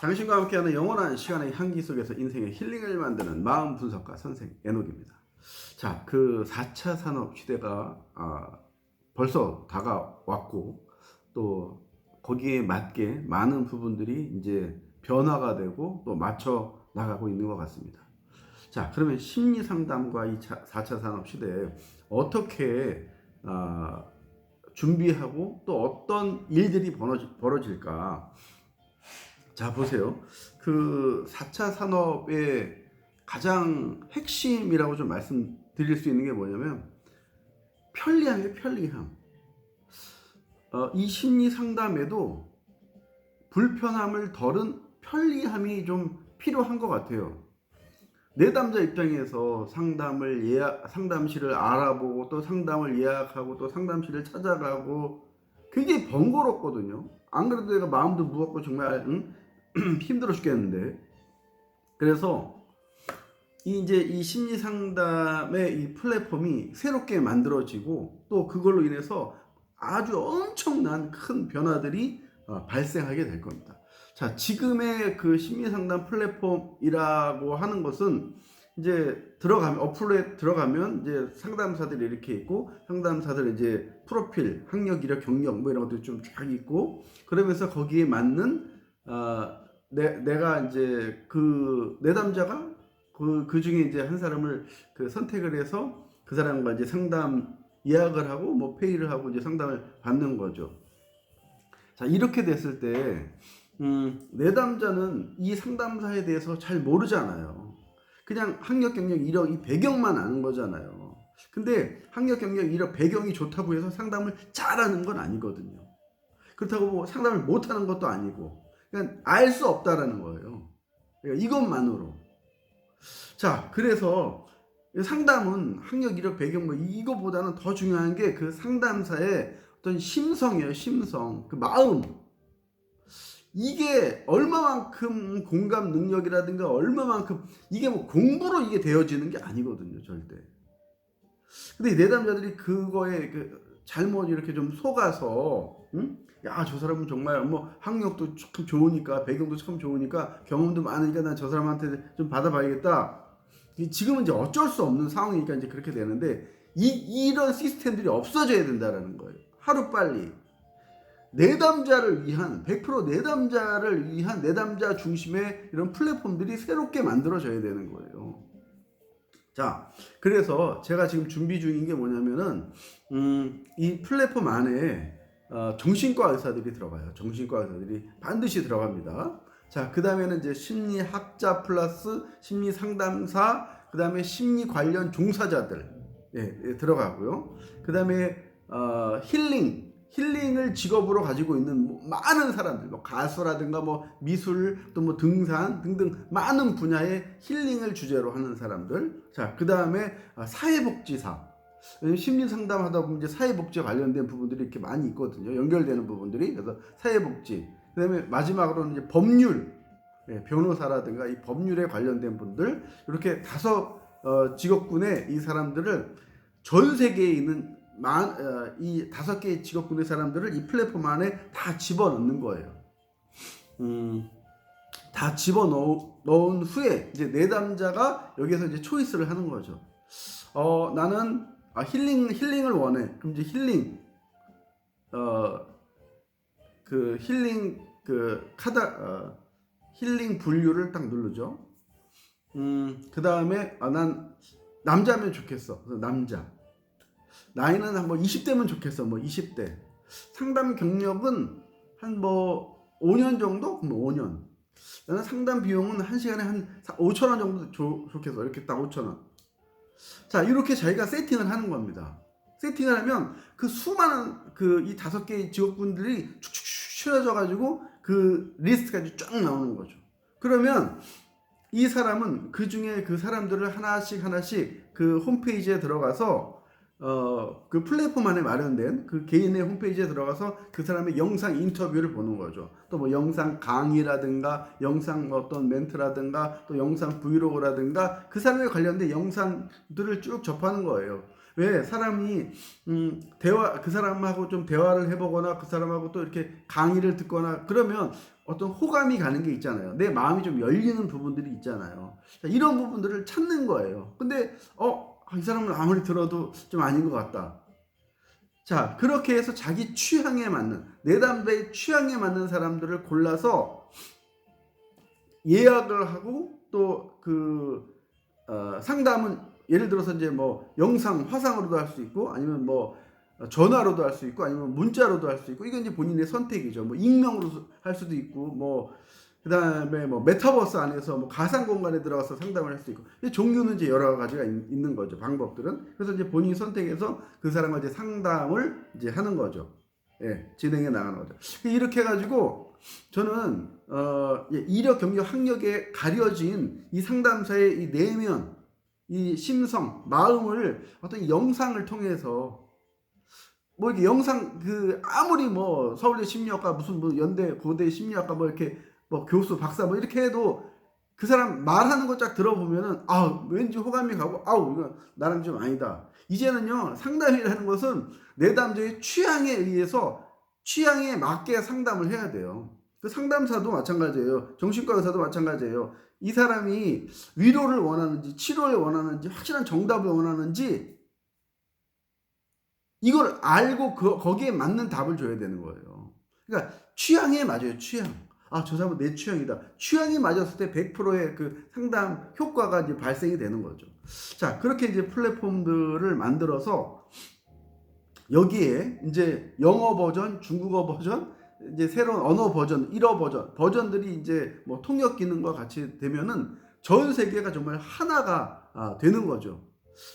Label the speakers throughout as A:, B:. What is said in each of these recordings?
A: 당신과 함께하는 영원한 시간의 향기 속에서 인생의 힐링을 만드는 마음 분석가 선생 에녹입니다. 자, 그 4차 산업 시대가 벌써 다가왔고 또 거기에 맞게 많은 부분들이 이제 변화가 되고 또 맞춰 나가고 있는 것 같습니다. 자, 그러면 심리 상담과 이 4차 산업 시대에 어떻게 준비하고 또 어떤 일들이 벌어질까? 자, 보세요. 그 4차 산업의 가장 핵심이라고 좀 말씀드릴 수 있는 게 뭐냐면 편리함이에요, 편리함. 이 심리 상담에도 불편함을 덜은 편리함이 좀 필요한 것 같아요. 내담자 입장에서 상담실을 알아보고 또 상담을 예약하고 또 상담실을 찾아가고 굉장히 번거롭거든요. 안 그래도 내가 마음도 무겁고 정말 힘들어 죽겠는데. 그래서 이 심리 상담의 이 플랫폼이 새롭게 만들어지고 또 그걸로 인해서 아주 엄청난 큰 변화들이 발생하게 될 겁니다. 자, 지금의 그 심리 상담 플랫폼이라고 하는 것은 이제 어플에 들어가면 이제 상담사들이 이렇게 있고, 상담사들 이제 프로필, 학력, 이력, 경력 뭐 이런 것들이 좀 쫙 있고, 그러면서 거기에 맞는 내가 이제 그 내담자가 그 중에 이제 한 사람을 선택을 해서 그 사람과 이제 상담 예약을 하고 뭐 페이를 하고 이제 상담을 받는 거죠. 자, 이렇게 됐을 때 내담자는 이 상담사에 대해서 잘 모르잖아요. 그냥 학력, 경력, 이력 이 배경만 아는 거잖아요. 근데 학력, 경력, 이력, 배경이 좋다고 해서 상담을 잘하는 건 아니거든요. 그렇다고 뭐 상담을 못하는 것도 아니고, 그냥 알 수 없다라는 거예요. 그러니까 이것만으로. 자, 그래서 상담은 학력, 이력, 배경 뭐 이거보다는 더 중요한 게 그 상담사의 어떤 심성이에요. 심성, 그 마음. 이게 얼마만큼 공감 능력이라든가 얼마만큼 이게 뭐 공부로 이게 되어지는 게 아니거든요, 절대. 근데 이 내담자들이 그거에 잘못 이렇게 좀 속아서, 야, 저 사람은 정말 뭐 학력도 참 좋으니까, 배경도 참 좋으니까, 경험도 많으니까 난 저 사람한테 좀 받아봐야겠다. 지금은 이제 어쩔 수 없는 상황이니까 이제 그렇게 되는데, 이런 시스템들이 없어져야 된다라는 거예요. 하루빨리. 내담자를 위한 100% 내담자를 위한 내담자 중심의 이런 플랫폼들이 새롭게 만들어져야 되는 거예요. 자, 그래서 제가 지금 준비 중인 게 뭐냐면은 이 플랫폼 안에 정신과 의사들이 들어가요. 정신과 의사들이 반드시 들어갑니다. 자, 그 다음에는 이제 심리학자 플러스 심리 상담사, 그 다음에 심리 관련 종사자들 들어가고요. 그 다음에 힐링을 직업으로 가지고 있는 많은 사람들, 뭐 가수라든가 뭐 미술, 또 뭐 등산 등등 많은 분야의 힐링을 주제로 하는 사람들. 자, 그 다음에 사회복지사. 심리 상담하다 보면 이제 사회복지 관련된 부분들이 이렇게 많이 있거든요. 연결되는 부분들이. 그래서 사회복지. 그 다음에 마지막으로는 이제 법률, 변호사라든가 이 법률에 관련된 분들, 이렇게 5 직업군의 이 사람들을 전 세계에 있는 이 5개의 직업군의 사람들을 이 플랫폼 안에 다 집어넣는 거예요. 다 집어넣은 후에 이제 내담자가 여기서 이제 초이스를 하는 거죠. 나는 힐링을 원해. 그럼 이제 힐링 분류를 딱 누르죠. 그 다음에 난 남자면 좋겠어. 그래서 남자. 나이는 한 20대면 좋겠어. 20대. 상담 경력은 한 5년 정도? 5년. 나는 상담 비용은 1시간에 한 5,000원 정도 좋겠어. 이렇게 딱 5,000원. 자, 이렇게 자기가 세팅을 하는 겁니다. 세팅을 하면 그 수많은 이 5개의 직업군들이 축축 채워져 가지고 그 리스트까지 쫙 나오는 거죠. 그러면 이 사람은 그 중에 그 사람들을 하나씩 그 홈페이지에 들어가서 그 플랫폼 안에 마련된 그 개인의 홈페이지에 들어가서 그 사람의 영상 인터뷰를 보는 거죠. 또 뭐 영상 강의라든가 영상 어떤 멘트라든가 또 영상 브이로그라든가 그 사람에 관련된 영상들을 쭉 접하는 거예요. 왜 사람이 대화 그 사람하고 좀 대화를 해보거나 그 사람하고 또 이렇게 강의를 듣거나 그러면 어떤 호감이 가는 게 있잖아요. 내 마음이 좀 열리는 부분들이 있잖아요. 자, 이런 부분들을 찾는 거예요. 근데 이 사람은 아무리 들어도 좀 아닌 것 같다. 자, 그렇게 해서 자기 취향에 맞는, 내담자의 취향에 맞는 사람들을 골라서 예약을 하고 또 상담은 예를 들어서 이제 뭐 영상, 화상으로도 할 수 있고 아니면 뭐 전화로도 할 수 있고 아니면 문자로도 할 수 있고 이건 이제 본인의 선택이죠. 뭐 익명으로 할 수도 있고 뭐 그다음에 뭐 메타버스 안에서 뭐 가상 공간에 들어가서 상담을 할 수도 있고 종류는 이제 여러 가지가 있는 거죠. 방법들은. 그래서 이제 본인이 선택해서 그 사람과 이제 상담을 이제 하는 거죠. 예, 진행해 나가는 거죠. 이렇게 해가지고 저는 이력, 경력, 학력에 가려진 이 상담사의 이 내면, 이 심성, 마음을 어떤 영상을 통해서 뭐 이렇게 영상 아무리 뭐 서울대 심리학과 무슨 뭐 연대 고대 심리학과 뭐 이렇게 뭐 교수 박사 뭐 이렇게 해도 그 사람 말하는 거 쫙 들어보면은 왠지 호감이 가고 이거 나랑 좀 아니다. 이제는요 상담이라는 것은 내담자의 취향에 의해서 취향에 맞게 상담을 해야 돼요. 그 상담사도 마찬가지예요. 정신과 의사도 마찬가지예요. 이 사람이 위로를 원하는지 치료를 원하는지 확실한 정답을 원하는지 이걸 알고 거기에 맞는 답을 줘야 되는 거예요. 그러니까 취향에 맞아요. 취향. 저 사람은 내 취향이다. 취향이 맞았을 때 100%의 그 상담 효과가 이제 발생이 되는 거죠. 자, 그렇게 이제 플랫폼들을 만들어서 여기에 이제 영어 버전, 중국어 버전, 이제 새로운 언어 버전, 1어 버전들이 이제 뭐 통역 기능과 같이 되면은 전 세계가 정말 하나가 되는 거죠.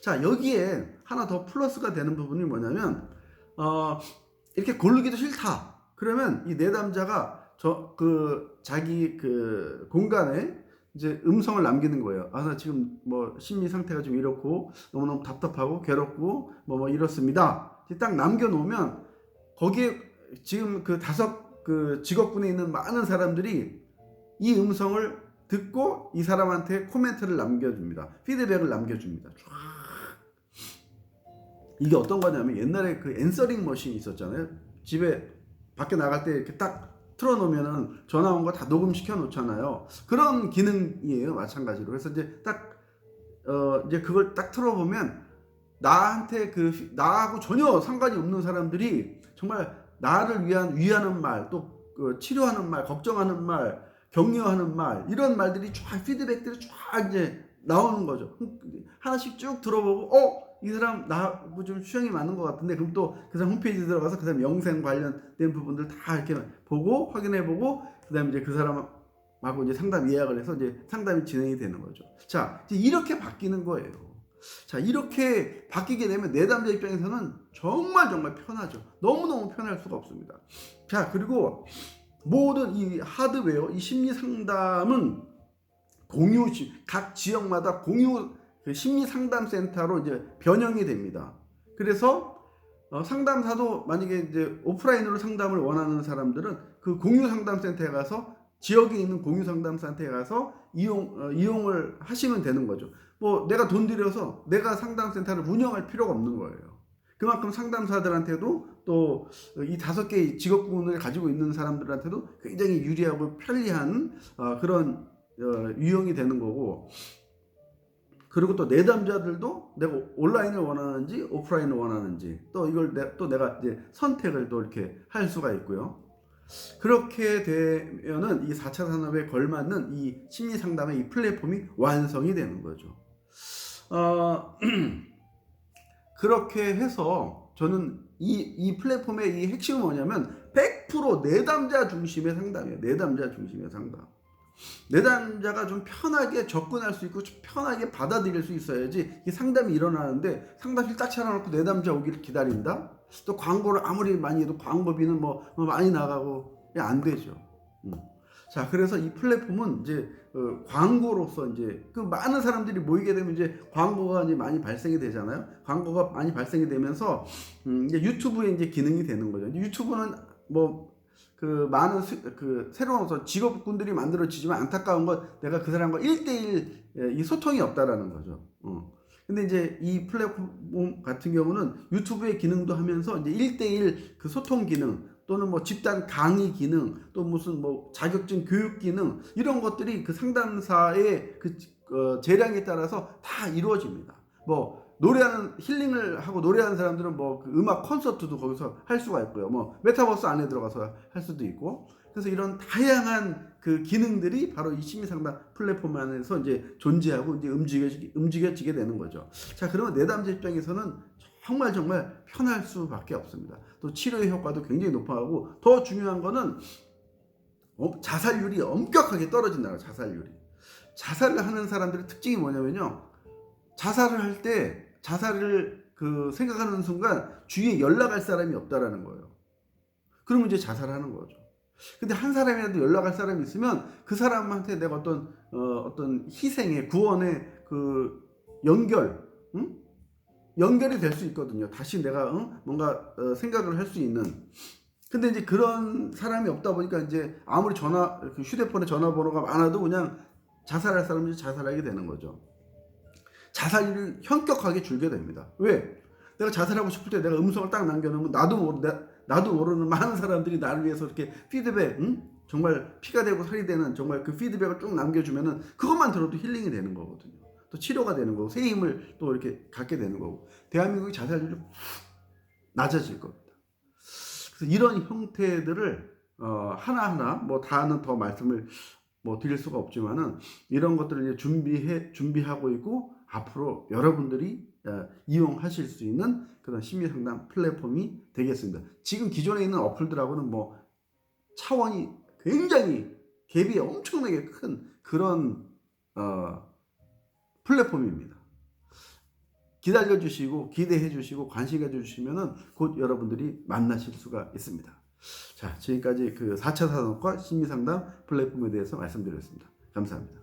A: 자, 여기에 하나 더 플러스가 되는 부분이 뭐냐면 이렇게 고르기도 싫다. 그러면 이 내담자가 자기 공간에 이제 음성을 남기는 거예요. 나 지금 뭐 심리 상태가 좀 이렇고 너무너무 답답하고 괴롭고 뭐 이렇습니다. 딱 남겨놓으면 거기에 지금 다섯 직업군에 있는 많은 사람들이 이 음성을 듣고 이 사람한테 코멘트를 남겨줍니다. 피드백을 남겨줍니다. 이게 어떤 거냐면 옛날에 앤서링 머신이 있었잖아요. 집에 밖에 나갈 때 이렇게 딱 틀어놓으면은 전화 온 거 다 녹음시켜 놓잖아요. 그런 기능이에요. 마찬가지로. 그래서 이제 이제 그걸 딱 틀어보면 나한테 나하고 전혀 상관이 없는 사람들이 정말 나를 위하는 말, 또 치료하는 말, 걱정하는 말, 격려하는 말, 이런 말들이 쫙 피드백들이 쫙 이제 나오는 거죠. 하나씩 쭉 들어보고, 이 사람 나하고 좀 취향이 맞는 것 같은데, 그럼 또 그 사람 홈페이지 들어가서 그 사람 영생 관련된 부분들 다 이렇게 보고, 확인해보고, 그 다음에 이제 그 사람하고 이제 상담 예약을 해서 이제 상담이 진행이 되는 거죠. 자, 이제 이렇게 바뀌는 거예요. 자, 이렇게 바뀌게 되면 내담자 입장에서는 정말 편하죠. 너무너무 편할 수가 없습니다. 자, 그리고 모든 이 하드웨어, 이 심리 상담은 각 지역마다 공유 심리 상담 센터로 이제 변형이 됩니다. 그래서 상담사도 만약에 이제 오프라인으로 상담을 원하는 사람들은 그 공유 상담 센터에 가서 지역에 있는 공유 상담 센터에 가서 이용을 하시면 되는 거죠. 뭐 내가 돈 들여서 내가 상담 센터를 운영할 필요가 없는 거예요. 그만큼 상담사들한테도 또 이 5개의 직업군을 가지고 있는 사람들한테도 굉장히 유리하고 편리한 그런 유형이 되는 거고, 그리고 또 내담자들도 내가 온라인을 원하는지 오프라인을 원하는지 또 이걸 내가 이제 선택을 또 이렇게 할 수가 있고요. 그렇게 되면은 이 4차 산업에 걸맞는 이 심리 상담의 이 플랫폼이 완성이 되는 거죠. 그렇게 해서 저는 이 플랫폼의 이 핵심은 뭐냐면 100% 내담자 중심의 상담이에요. 내담자 중심의 상담. 내담자가 좀 편하게 접근할 수 있고 좀 편하게 받아들일 수 있어야지 이 상담이 일어나는데 상담실 딱 차려놓고 내담자 오기를 기다린다? 또 광고를 아무리 많이 해도 광고비는 뭐 많이 나가고 안 되죠. 자, 그래서 이 플랫폼은 이제 광고로서 이제 많은 사람들이 모이게 되면 이제 광고가 이제 많이 발생이 되잖아요. 광고가 많이 발생이 되면서 이제 유튜브에 이제 기능이 되는 거죠. 유튜브는 뭐 많은 새로운 직업군들이 만들어지지만 안타까운 건 내가 그 사람과 1대1 이 소통이 없다라는 거죠. 근데 이제 이 플랫폼 같은 경우는 유튜브의 기능도 하면서 이제 1대1 그 소통 기능 또는 뭐 집단 강의 기능 또 무슨 뭐 자격증 교육 기능 이런 것들이 그 상담사의 그 재량에 따라서 다 이루어집니다. 뭐 노래하는 힐링을 하고 노래하는 사람들은 뭐그 음악 콘서트도 거기서 할 수가 있고요. 뭐 메타버스 안에 들어가서 할 수도 있고. 그래서 이런 다양한 그 기능들이 바로 이 심리상담 플랫폼 안에서 이제 존재하고 이제 움직여지게 되는 거죠. 자, 그러면 내담자 입장에서는 정말 편할 수밖에 없습니다. 또 치료의 효과도 굉장히 높아가고 더 중요한 거는 자살률이 엄격하게 떨어진다는 거예요. 자살률이. 자살을 하는 사람들의 특징이 뭐냐면요. 자살을 할 때 자살을 그 생각하는 순간 주위에 연락할 사람이 없다라는 거예요. 그러면 이제 자살하는 거죠. 근데 한 사람이라도 연락할 사람이 있으면 그 사람한테 내가 어떤 희생의 구원의 그 연결이 될 수 있거든요. 다시 내가 뭔가 생각을 할 수 있는. 근데 이제 그런 사람이 없다 보니까 이제 아무리 그 휴대폰에 전화번호가 많아도 그냥 자살할 사람이 자살하게 되는 거죠. 자살률이 현격하게 줄게 됩니다. 왜? 내가 자살하고 싶을 때 내가 음성을 딱 남겨놓으면 나도 모르는 많은 사람들이 나를 위해서 이렇게 피드백, 정말 피가 되고 살이 되는 정말 그 피드백을 쭉 남겨주면은 그것만 들어도 힐링이 되는 거거든요. 또 치료가 되는 거고 새 힘을 또 이렇게 갖게 되는 거고 대한민국의 자살률이 낮아질 겁니다. 그래서 이런 형태들을 하나하나 뭐 다는 더 말씀을 뭐 드릴 수가 없지만은 이런 것들을 이제 준비하고 있고 앞으로 여러분들이 이용하실 수 있는 그런 심리상담 플랫폼이 되겠습니다. 지금 기존에 있는 어플들하고는 뭐 차원이 굉장히 갭이 엄청나게 큰 그런 플랫폼입니다. 기다려 주시고 기대해 주시고 관심 가져 주시면은 곧 여러분들이 만나실 수가 있습니다. 자, 지금까지 그 4차 산업과 심리상담 플랫폼에 대해서 말씀드렸습니다. 감사합니다.